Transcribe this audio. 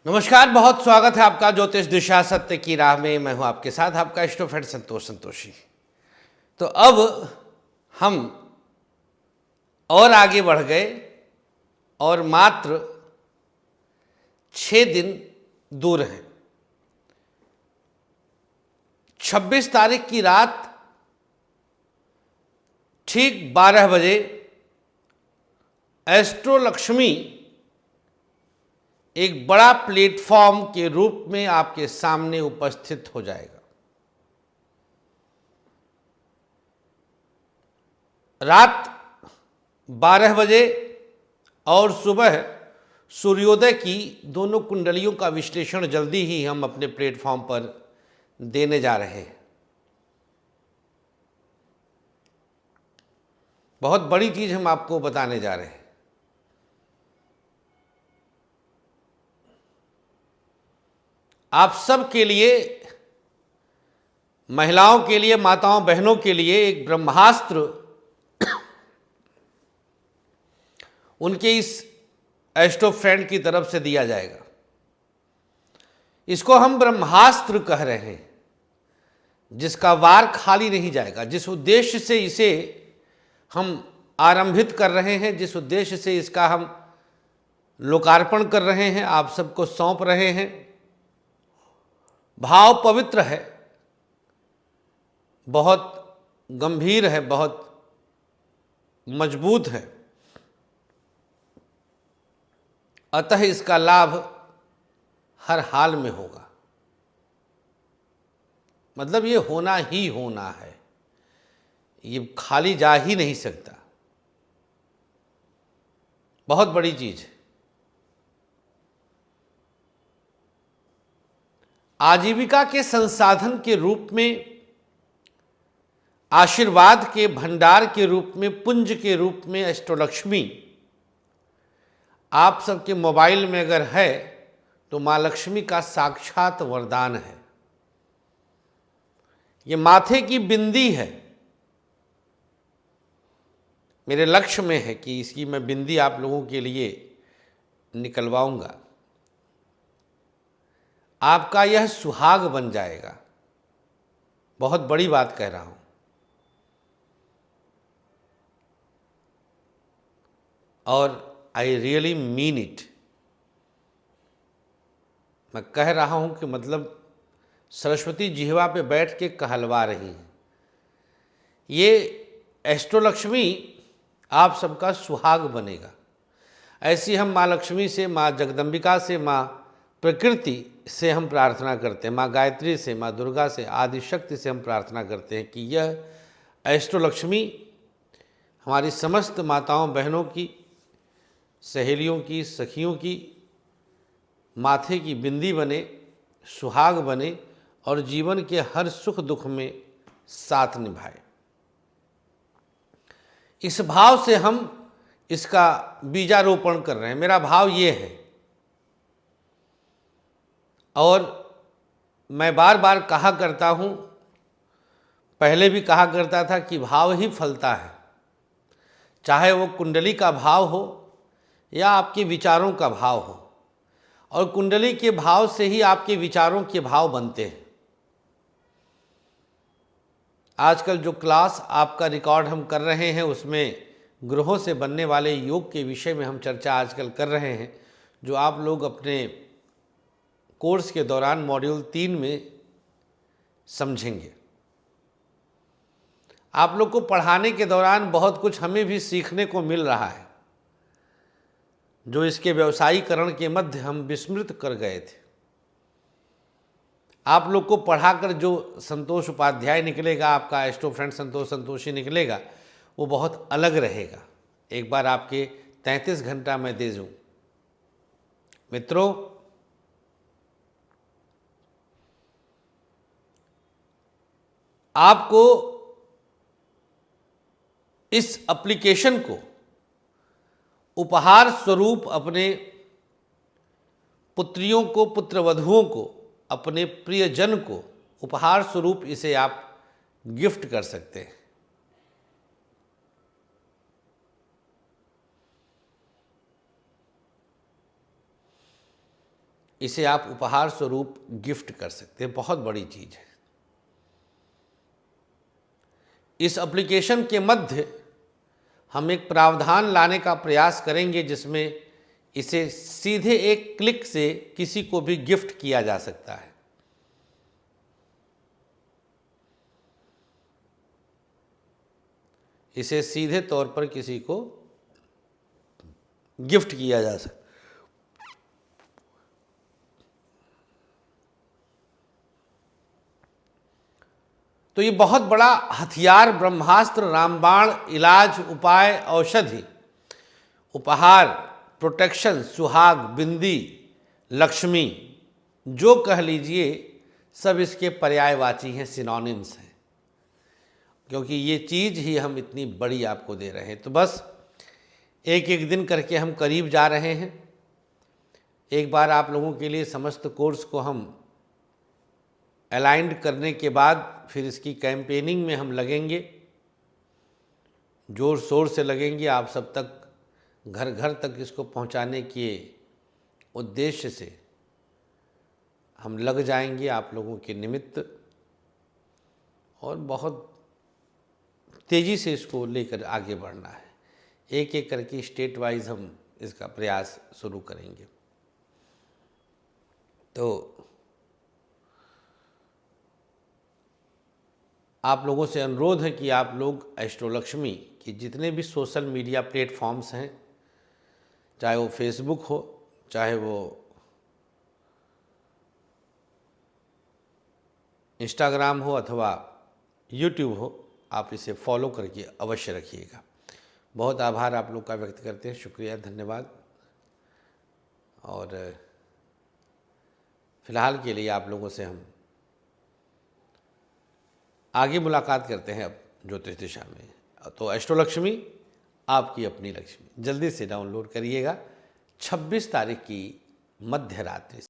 नमस्कार, बहुत स्वागत है आपका ज्योतिष दिशा सत्य की राह में। मैं हूं आपके साथ आपका इष्ट फ्रेंड संतोष संतोषी। तो अब हम और आगे बढ़ गए और मात्र 6 दिन दूर हैं। 26 तारीख की रात ठीक 12 बजे एस्ट्रो लक्ष्मी एक बड़ा प्लेटफॉर्म के रूप में आपके सामने उपस्थित हो जाएगा। रात 12 बजे और सुबह सूर्योदय की दोनों कुंडलियों का विश्लेषण जल्दी ही हम अपने प्लेटफॉर्म पर देने जा रहे हैं। बहुत बड़ी चीज हम आपको बताने जा रहे हैं। आप सब के लिए, महिलाओं के लिए, माताओं बहनों के लिए एक ब्रह्मास्त्र उनके इस एस्ट्रो फ्रेंड की तरफ से दिया जाएगा। इसको हम ब्रह्मास्त्र कह रहे हैं, जिसका वार खाली नहीं जाएगा। जिस उद्देश्य से इसे हम आरंभित कर रहे हैं, जिस उद्देश्य से इसका हम लोकार्पण कर रहे हैं, आप सबको सौंप रहे हैं, भाव पवित्र है, बहुत गंभीर है, बहुत मजबूत है। अतः इसका लाभ हर हाल में होगा। मतलब ये होना ही होना है, ये खाली जा ही नहीं सकता। बहुत बड़ी चीज है। आजीविका के संसाधन के रूप में, आशीर्वाद के भंडार के रूप में, पुंज के रूप में एस्ट्रोलक्ष्मी आप सबके मोबाइल में अगर है तो माँ लक्ष्मी का साक्षात वरदान है। ये माथे की बिंदी है। मेरे लक्ष्य में है कि इसकी मैं बिंदी आप लोगों के लिए निकलवाऊंगा। आपका यह सुहाग बन जाएगा। बहुत बड़ी बात कह रहा हूं। और आई रियली मीन इट। मैं कह रहा हूं कि मतलब सरस्वती जिह्वा पे बैठ के कहलवा रही हैं। ये एस्ट्रोलक्ष्मी आप सबका सुहाग बनेगा। ऐसी हम माँ लक्ष्मी से, माँ जगदम्बिका से, माँ प्रकृति से हम प्रार्थना करते हैं, माँ गायत्री से, माँ दुर्गा से, आदि शक्ति से हम प्रार्थना करते हैं कि यह एस्ट्रोलक्ष्मी हमारी समस्त माताओं बहनों की, सहेलियों की, सखियों की माथे की बिंदी बने, सुहाग बने और जीवन के हर सुख दुख में साथ निभाए। इस भाव से हम इसका बीजारोपण कर रहे हैं। मेरा भाव ये है, और मैं बार बार कहा करता हूँ, पहले भी कहा करता था कि भाव ही फलता है। चाहे वो कुंडली का भाव हो या आपके विचारों का भाव हो, और कुंडली के भाव से ही आपके विचारों के भाव बनते हैं। आजकल जो क्लास आपका रिकॉर्ड हम कर रहे हैं, उसमें ग्रहों से बनने वाले योग के विषय में हम चर्चा आजकल कर रहे हैं, जो आप लोग अपने कोर्स के दौरान मॉड्यूल 3 में समझेंगे। आप लोग को पढ़ाने के दौरान बहुत कुछ हमें भी सीखने को मिल रहा है, जो इसके व्यवसायीकरण के मध्य हम विस्मृत कर गए थे। आप लोग को पढ़ाकर जो संतोष उपाध्याय निकलेगा, आपका एस्ट्रो फ्रेंड संतोष संतोषी निकलेगा, वो बहुत अलग रहेगा। एक बार आपके 33 घंटा मैं दे दूं। मित्रों, आपको इस एप्लीकेशन को उपहार स्वरूप अपने पुत्रियों को, पुत्रवधुओं को, अपने प्रियजन को उपहार स्वरूप इसे आप गिफ्ट कर सकते हैं। इसे आप उपहार स्वरूप गिफ्ट कर सकते हैं, बहुत बड़ी चीज़ है। इस एप्लीकेशन के मध्य हम एक प्रावधान लाने का प्रयास करेंगे जिसमें इसे सीधे एक क्लिक से किसी को भी गिफ्ट किया जा सकता है। इसे सीधे तौर पर किसी को गिफ्ट किया जा सकता है। तो ये बहुत बड़ा हथियार, ब्रह्मास्त्र, रामबाण, इलाज, उपाय, औषधि, उपहार, प्रोटेक्शन, सुहाग, बिंदी, लक्ष्मी, जो कह लीजिए, सब इसके पर्यायवाची हैं, सिनोनिम्स हैं, क्योंकि ये चीज़ ही हम इतनी बड़ी आपको दे रहे हैं। तो बस एक एक दिन करके हम करीब जा रहे हैं। एक बार आप लोगों के लिए समस्त कोर्स को हम अलाइंड करने के बाद फिर इसकी कैंपेनिंग में हम लगेंगे, जोर शोर से लगेंगे। आप सब तक, घर घर तक इसको पहुंचाने के उद्देश्य से हम लग जाएंगे आप लोगों के निमित्त, और बहुत तेज़ी से इसको लेकर आगे बढ़ना है। एक एक करके स्टेट वाइज हम इसका प्रयास शुरू करेंगे। तो आप लोगों से अनुरोध है कि आप लोग एस्ट्रोलक्ष्मी के जितने भी सोशल मीडिया प्लेटफॉर्म्स हैं, चाहे वो फेसबुक हो, चाहे वो इंस्टाग्राम हो अथवा यूट्यूब हो, आप इसे फॉलो करके अवश्य रखिएगा। बहुत आभार आप लोग का व्यक्त करते हैं, शुक्रिया, धन्यवाद। और फिलहाल के लिए आप लोगों से हम आगे मुलाकात करते हैं अब ज्योतिष दिशा में। तो एस्ट्रोलक्ष्मी, आपकी अपनी लक्ष्मी, जल्दी से डाउनलोड करिएगा। 26 तारीख की मध्य रात्रि